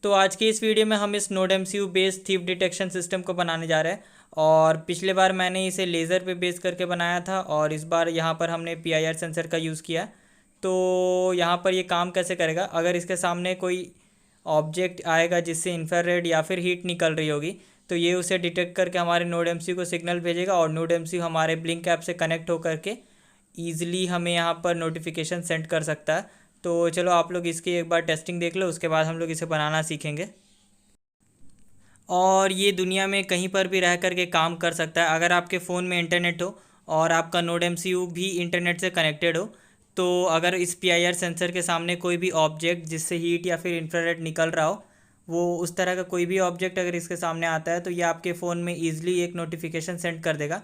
तो आज की इस वीडियो में हम इस node MCU based thief detection system को बनाने जा रहे हैं। और पिछले बार मैंने इसे लेज़र पे बेस करके बनाया था और इस बार यहाँ पर हमने पीआईआर सेंसर का यूज़ किया है। तो यहाँ पर ये काम कैसे करेगा, अगर इसके सामने कोई ऑब्जेक्ट आएगा जिससे इंफ्रारेड या फिर हीट निकल रही होगी, तो ये उसे डिटेक्ट करके हमारे नोड एमसीयू को सिग्नल भेजेगा और नोड एमसीयू हमारे ब्लिंक ऐप से कनेक्ट होकर के ईजिली हमें यहाँ पर नोटिफिकेशन सेंड कर सकता है। तो चलो आप लोग इसकी एक बार टेस्टिंग देख लो, उसके बाद हम लोग इसे बनाना सीखेंगे। और ये दुनिया में कहीं पर भी रह कर के काम कर सकता है। अगर आपके फ़ोन में इंटरनेट हो और आपका नोड एमसीयू भी इंटरनेट से कनेक्टेड हो, तो अगर इस पीआईआर सेंसर के सामने कोई भी ऑब्जेक्ट जिससे हीट या फिर इंफ्रारेड निकल रहा हो, वो उस तरह का कोई भी ऑब्जेक्ट अगर इसके सामने आता है, तो ये आपके फ़ोन में ईजिली एक नोटिफिकेशन सेंड कर देगा।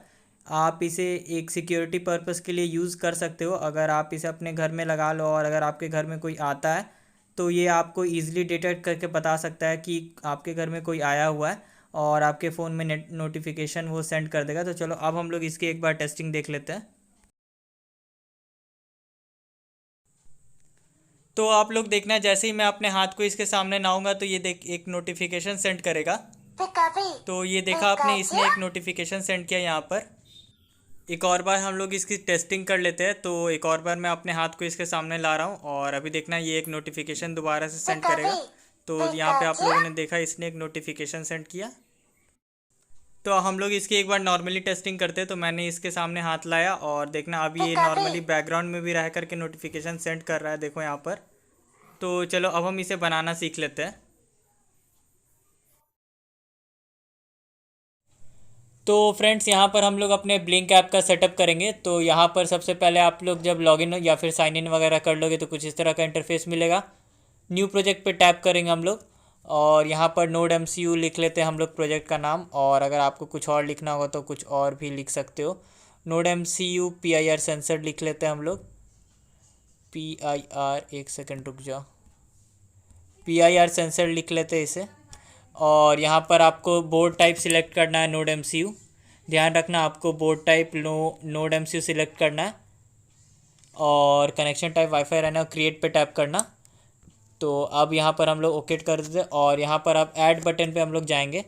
आप इसे एक सिक्योरिटी पर्पस के लिए यूज़ कर सकते हो। अगर आप इसे अपने घर में लगा लो और अगर आपके घर में कोई आता है, तो ये आपको ईजिली डिटेक्ट करके बता सकता है कि आपके घर में कोई आया हुआ है और आपके फ़ोन में नेट नोटिफिकेशन वो सेंड कर देगा। तो चलो अब हम लोग इसकी एक बार टेस्टिंग देख लेते हैं। तो आप लोग देखना, जैसे ही मैं अपने हाथ को इसके सामने लाऊंगा तो ये देख एक नोटिफिकेशन सेंड करेगा। तो ये देखा आपने, इसने एक नोटिफिकेशन सेंड किया यहाँ पर। एक और बार हम लोग इसकी टेस्टिंग कर लेते हैं। तो एक और बार मैं अपने हाथ को इसके सामने ला रहा हूँ और अभी देखना ये एक नोटिफिकेशन दोबारा से सेंड करेगा। तो यहाँ पे आप लोगों ने देखा इसने एक नोटिफिकेशन सेंड किया। तो हम लोग इसकी एक बार नॉर्मली टेस्टिंग करते हैं। तो मैंने इसके सामने हाथ लाया और देखना अभी ये नॉर्मली बैकग्राउंड में भी रह करके नोटिफिकेशन सेंड कर रहा है, देखो यहाँ पर। तो चलो अब हम इसे बनाना सीख लेते हैं। तो फ्रेंड्स, यहाँ पर हम लोग अपने ब्लिंक ऐप का सेटअप करेंगे। तो यहाँ पर सबसे पहले आप लोग जब लॉगिन या फिर साइन इन वगैरह कर लोगे तो कुछ इस तरह का इंटरफेस मिलेगा। न्यू प्रोजेक्ट पे टैप करेंगे हम लोग और यहाँ पर नोड एमसीयू लिख लेते हैं हम लोग प्रोजेक्ट का नाम। और अगर आपको कुछ और लिखना होगा तो कुछ और भी लिख सकते हो। नोड एमसीयू पीआईआर सेंसर लिख लेते हैं हम लोग। पीआईआर, एक सेकंड रुक जाओ, पीआईआर सेंसर लिख लेते हैं इसे। और यहाँ पर आपको बोर्ड टाइप सिलेक्ट करना है, नोड एमसीयू। ध्यान रखना आपको board type node MCU select करना है और कनेक्शन टाइप वाईफाई रहना है, क्रिएट पे टैप करना। तो अब यहाँ पर हम लोग ओके कर देते और यहाँ पर अब ऐड बटन पे हम लोग जाएंगे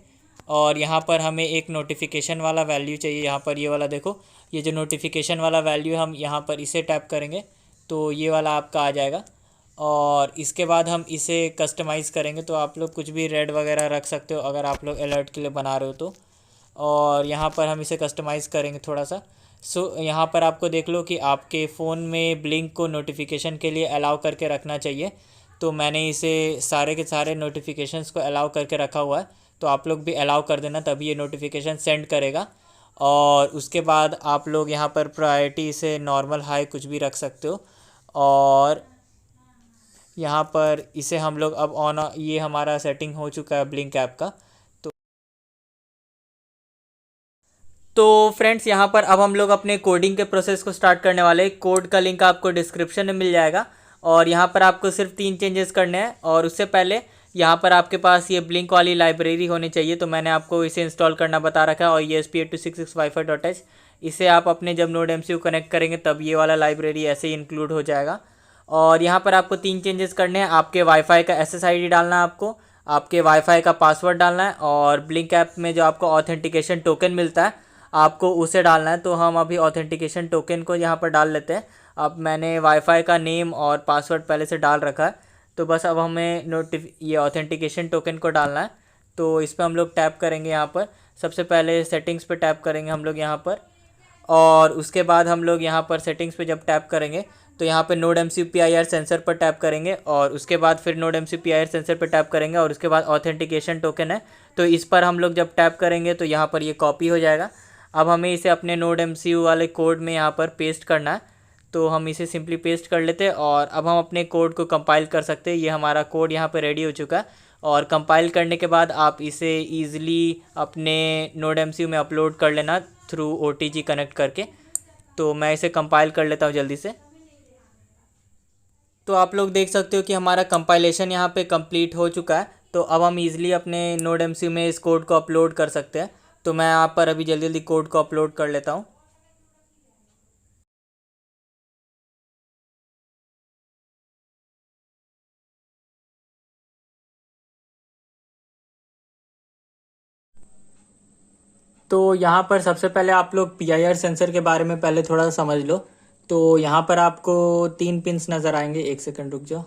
और यहाँ पर हमें एक नोटिफिकेशन वाला वैल्यू चाहिए। यहाँ पर ये वाला देखो, ये जो नोटिफिकेशन वाला वैल्यू है, हम यहाँ पर इसे टैप करेंगे तो ये वाला आपका आ जाएगा। और इसके बाद हम इसे कस्टमाइज़ करेंगे। तो आप लोग कुछ भी रेड वगैरह रख सकते हो अगर आप लोग अलर्ट के लिए बना रहे हो तो। और यहाँ पर हम इसे कस्टमाइज़ करेंगे थोड़ा सा। यहाँ पर आपको देख लो कि आपके फ़ोन में ब्लिंक को नोटिफिकेशन के लिए अलाउ करके रखना चाहिए। तो मैंने इसे सारे के सारे नोटिफिकेशंस को अलाउ करके रखा हुआ है। तो आप लोग भी अलाउ कर देना, तभी ये नोटिफिकेशन सेंड करेगा। और उसके बाद आप लोग यहाँ पर प्रायोरिटी से नॉर्मल हाई कुछ भी रख सकते हो। और यहाँ पर इसे हम लोग अब ऑन, ये हमारा सेटिंग हो चुका है ब्लिंक ऐप का। तो फ्रेंड्स, यहाँ पर अब हम लोग अपने कोडिंग के प्रोसेस को स्टार्ट करने वाले हैं। कोड का लिंक आपको डिस्क्रिप्शन में मिल जाएगा और यहाँ पर आपको सिर्फ 3 चेंजेस करने हैं। और उससे पहले यहाँ पर आपके पास ये ब्लिंक वाली लाइब्रेरी होनी चाहिए। तो मैंने आपको इसे इंस्टॉल करना बता रखा है, और ये ESP8266 इसे आप अपने जब नोड एमसीयू कनेक्ट करेंगे तब ये वाला लाइब्रेरी ऐसे ही इंक्लूड हो जाएगा। और यहाँ पर आपको 3 चेंजेस करने हैं। आपके वाईफाई का SSID डालना है आपको, आपके वाईफाई का पासवर्ड डालना है, और ब्लिंक ऐप में जो आपको ऑथेंटिकेशन टोकन मिलता है आपको उसे डालना है। तो हम अभी ऑथेंटिकेशन टोकन को यहाँ पर डाल लेते हैं। अब मैंने वाईफाई का नेम और पासवर्ड पहले से डाल रखा है। तो बस अब हमें ये ऑथेंटिकेशन टोकन को डालना है। तो इस पर हम लोग टैप करेंगे। यहाँ पर सबसे पहले सेटिंग्स पे टैप करेंगे हम लोग यहाँ पर। और उसके बाद हम लोग यहाँ पर सेटिंग्स पे जब टैप करेंगे तो यहाँ पे नोड एमसीयू पीआईआर सेंसर पर टैप करेंगे और उसके बाद फिर नोड एमसीयू पीआईआर सेंसर पर टैप करेंगे और उसके बाद ऑथेंटिकेशन टोकन है। तो इस पर हम लोग जब टैप करेंगे तो यहाँ पर ये कॉपी हो जाएगा। अब हमें इसे अपने नोड एमसीयू वाले कोड में यहाँ पर पेस्ट करना है। तो हम इसे सिंपली पेस्ट कर लेते हैं और अब हम अपने कोड को कंपाइल कर सकते हैं। ये हमारा कोड यहाँ पर रेडी हो चुका है। और कंपाइल करने के बाद आप इसे ईजिली अपने नोड एमसीयू में अपलोड कर लेना थ्रू OTG कनेक्ट करके। तो मैं इसे कंपाइल कर लेता हूँ जल्दी से। तो आप लोग देख सकते हो कि हमारा कंपाइलेशन यहाँ पे कंप्लीट हो चुका है। तो अब हम इजीली अपने नोड एमसीयू में इस कोड को अपलोड कर सकते हैं। तो मैं यहाँ पर अभी जल्दी जल्दी कोड को अपलोड कर लेता हूँ। तो यहाँ पर सबसे पहले आप लोग PIR सेंसर के बारे में पहले थोड़ा सा समझ लो। तो यहाँ पर आपको 3 पिंस नज़र आएंगे, एक सेकंड रुक जाओ।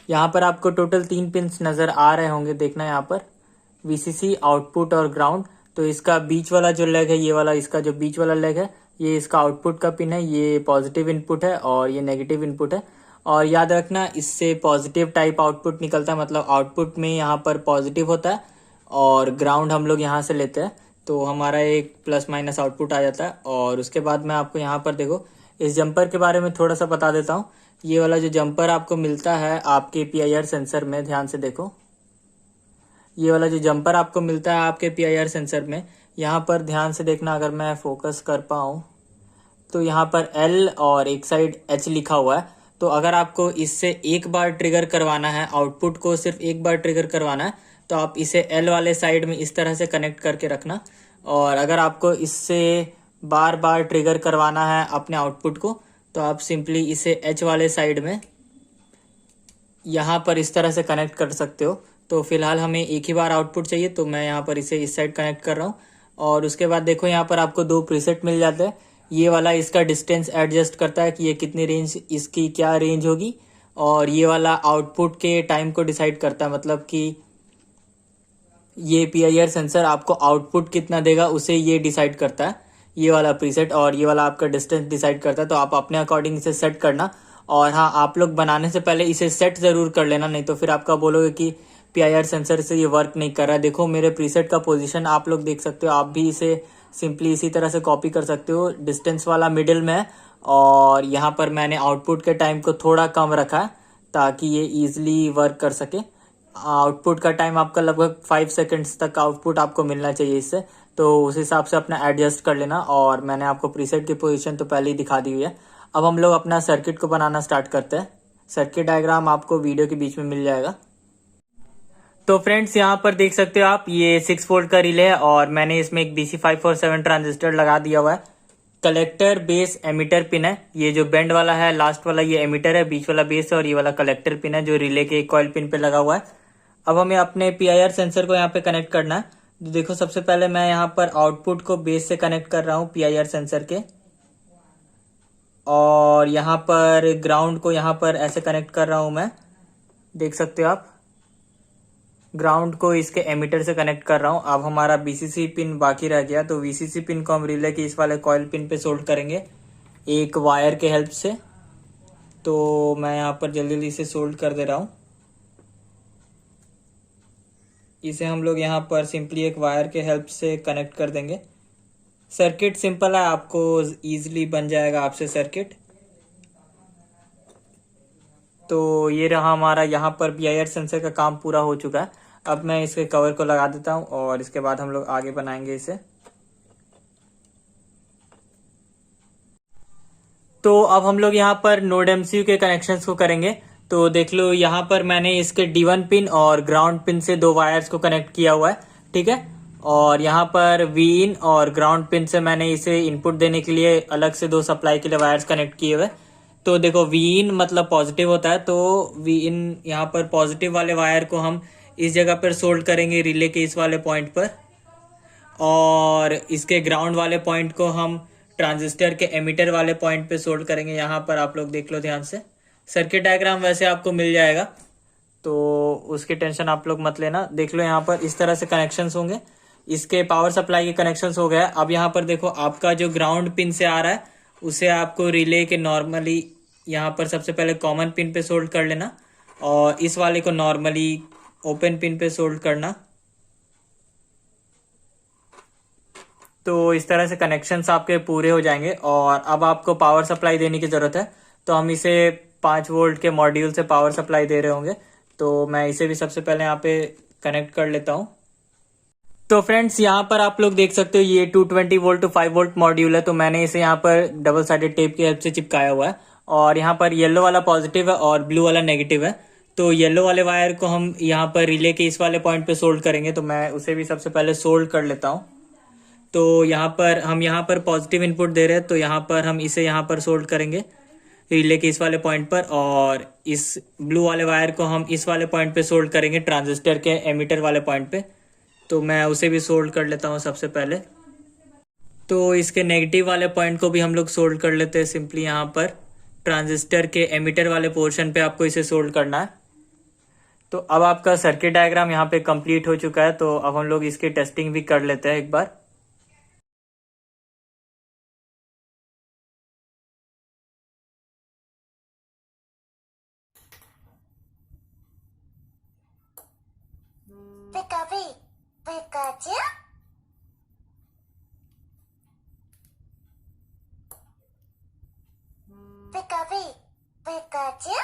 यहाँ पर आपको टोटल 3 पिंस नज़र आ रहे होंगे, देखना यहाँ पर VCC, आउटपुट और ग्राउंड। तो इसका बीच वाला जो लेग है, ये वाला इसका जो बीच वाला लेग है, ये इसका आउटपुट का पिन है, ये पॉजिटिव इनपुट है और ये नेगेटिव इनपुट है। और याद रखना इससे पॉजिटिव टाइप आउटपुट निकलता है, मतलब आउटपुट में यहाँ पर पॉजिटिव होता है और ग्राउंड हम लोग यहाँ से लेते हैं, तो हमारा एक प्लस माइनस आउटपुट आ जाता है। और उसके बाद मैं आपको यहाँ पर देखो इस जंपर के बारे में थोड़ा सा बता देता हूँ। ये वाला जो जंपर आपको मिलता है आपके PIR सेंसर में, ध्यान से देखो, ये वाला जो जंपर आपको मिलता है आपके PIR सेंसर में, यहाँ पर ध्यान से देखना, अगर मैं फोकस कर पाऊँ तो यहाँ पर L और एक साइड H लिखा हुआ है। तो अगर आपको इससे एक बार ट्रिगर करवाना है, आउटपुट को सिर्फ एक बार ट्रिगर करवाना है, तो आप इसे L वाले साइड में इस तरह से कनेक्ट करके रखना। और अगर आपको इससे बार बार ट्रिगर करवाना है अपने आउटपुट को, तो आप सिंपली इसे H वाले साइड में यहाँ पर इस तरह से कनेक्ट कर सकते हो। तो फिलहाल हमें एक ही बार आउटपुट चाहिए, तो मैं यहाँ पर इसे इस साइड कनेक्ट कर रहा हूँ। और उसके बाद देखो यहाँ पर आपको 2 प्रीसेट मिल जाते हैं। ये वाला इसका डिस्टेंस एडजस्ट करता है कि ये कितनी रेंज, इसकी क्या रेंज होगी, और ये वाला आउटपुट के टाइम को डिसाइड करता है, मतलब कि ये PIR सेंसर आपको आउटपुट कितना देगा उसे ये डिसाइड करता है, ये वाला प्रीसेट। और ये वाला आपका डिस्टेंस डिसाइड करता है, तो आप अपने अकॉर्डिंग इसे सेट करना। और हाँ, आप लोग बनाने से पहले इसे सेट ज़रूर कर लेना, नहीं तो फिर आपका बोलोगे कि PIR सेंसर से ये वर्क नहीं कर रहा है। देखो मेरे प्रीसेट का पोजीशन आप लोग देख सकते हो, आप भी इसे सिंपली इसी तरह से कॉपी कर सकते हो। डिस्टेंस वाला मिडिल में है और यहाँ पर मैंने आउटपुट के टाइम को थोड़ा कम रखा है ताकि ये ईजिली वर्क कर सके। आउटपुट का टाइम आपका लगभग 5 सेकंड्स तक आउटपुट आपको मिलना चाहिए इससे, तो उस हिसाब से अपना एडजस्ट कर लेना। और मैंने आपको प्रीसेट की पोजीशन तो पहले ही दिखा दी हुई है। अब हम लोग अपना सर्किट को बनाना स्टार्ट करते हैं। सर्किट डायग्राम आपको वीडियो के बीच में मिल जाएगा। तो फ्रेंड्स यहाँ पर देख सकते हो आप, ये 6 वोल्ट का रिले है और मैंने इसमें एक BC547 ट्रांजिस्टर लगा दिया हुआ है। कलेक्टर, बेस, एमिटर पिन है। ये जो बेंड वाला है लास्ट वाला ये एमिटर है, बीच वाला बेस है और ये वाला कलेक्टर पिन है जो रिले के कॉइल पिन पे लगा हुआ है। अब हमें अपने PIR सेंसर को यहाँ पे कनेक्ट करना है। तो देखो सबसे पहले मैं यहाँ पर आउटपुट को बेस से कनेक्ट कर रहा हूँ PIR सेंसर के, और यहाँ पर ग्राउंड को यहाँ पर ऐसे कनेक्ट कर रहा हूँ मैं, देख सकते हो आप। ग्राउंड को इसके एमिटर से कनेक्ट कर रहा हूँ। अब हमारा BCC पिन बाकी रह गया, तो VCC पिन को हम रिले के इस वाले कॉइल पिन पे सोल्ड करेंगे एक वायर के हेल्प से। तो मैं यहाँ पर जल्दी जल्दी से सोल्ड कर दे रहा हूँ। इसे हम लोग यहाँ पर सिंपली एक वायर के हेल्प से कनेक्ट कर देंगे। सर्किट सिंपल है, आपको ईजिली बन जाएगा आपसे सर्किट। तो ये रहा हमारा, यहाँ पर PIR सेंसर का काम पूरा हो चुका है। अब मैं इसके कवर को लगा देता हूँ और इसके बाद हम लोग आगे बनाएंगे इसे। तो अब हम लोग यहाँ पर नोड MCU के कनेक्शंस को करेंगे। तो देख लो यहाँ पर मैंने इसके D1 पिन और ग्राउंड पिन से 2 वायर्स को कनेक्ट किया हुआ है, ठीक है। और यहाँ पर Vin और ग्राउंड पिन से मैंने इसे इनपुट देने के लिए अलग से 2 सप्लाई के लिए वायर्स कनेक्ट किए हुए। तो देखो Vin मतलब पॉजिटिव होता है, तो Vin यहाँ पर पॉजिटिव वाले वायर को हम इस जगह पर सोल्ड करेंगे रिले के इस वाले पॉइंट पर, और इसके ग्राउंड वाले पॉइंट को हम ट्रांजिस्टर के एमिटर वाले पॉइंट पे सोल्ड करेंगे। यहाँ पर आप लोग देख लो ध्यान से, सर्किट डायग्राम वैसे आपको मिल जाएगा, तो उसकी टेंशन आप लोग मत लेना। देख लो यहाँ पर इस तरह से कनेक्शंस होंगे। इसके पावर सप्लाई के कनेक्शंस हो गए। अब यहाँ पर देखो आपका जो ग्राउंड पिन से आ रहा है उसे आपको रिले के नॉर्मली यहाँ पर सबसे पहले कॉमन पिन पे सोल्ड कर लेना, और इस वाले को नॉर्मली ओपन पिन पे सोल्ड करना। तो इस तरह से कनेक्शंस आपके पूरे हो जाएंगे। और अब आपको पावर सप्लाई देने की जरूरत है, तो हम इसे 5 वोल्ट के मॉड्यूल से पावर सप्लाई दे रहे होंगे। तो मैं इसे भी सबसे पहले यहाँ पे कनेक्ट कर लेता हूँ। तो फ्रेंड्स यहाँ पर आप लोग देख सकते हो ये 220 वोल्ट टू 5 वोल्ट मॉड्यूल है, तो मैंने इसे यहाँ पर डबल साइडेड टेप की हेल्प से चिपकाया हुआ है। और यहाँ पर येलो वाला पॉजिटिव है और ब्लू वाला नेगेटिव है। तो येलो वाले वायर को हम यहाँ पर रिले के इस वाले पॉइंट पे सोल्ड करेंगे, तो मैं उसे भी सबसे पहले सोल्ड कर लेता हूँ। तो यहाँ पर पॉजिटिव इनपुट दे रहे हैं, तो यहाँ पर हम इसे यहाँ पर सोल्ड करेंगे रिले के इस वाले पॉइंट पर, और इस ब्लू वाले वायर को हम इस वाले पॉइंट पे सोल्ड करेंगे ट्रांजिस्टर के एमिटर वाले पॉइंट पे। तो मैं उसे भी सोल्व कर लेता हूँ सबसे पहले। तो इसके नेगेटिव वाले पॉइंट को भी हम लोग सोल्व कर लेते हैं सिंपली। यहाँ पर ट्रांजिस्टर के एमिटर वाले पोर्शन पे आपको इसे सोल्व करना है। तो अब आपका सर्किट डायग्राम यहाँ पे कंप्लीट हो चुका है। तो अब हम लोग इसकी टेस्टिंग भी कर लेते हैं एक बार। Pikapi, Pikachu. Pikapi, Pikachu.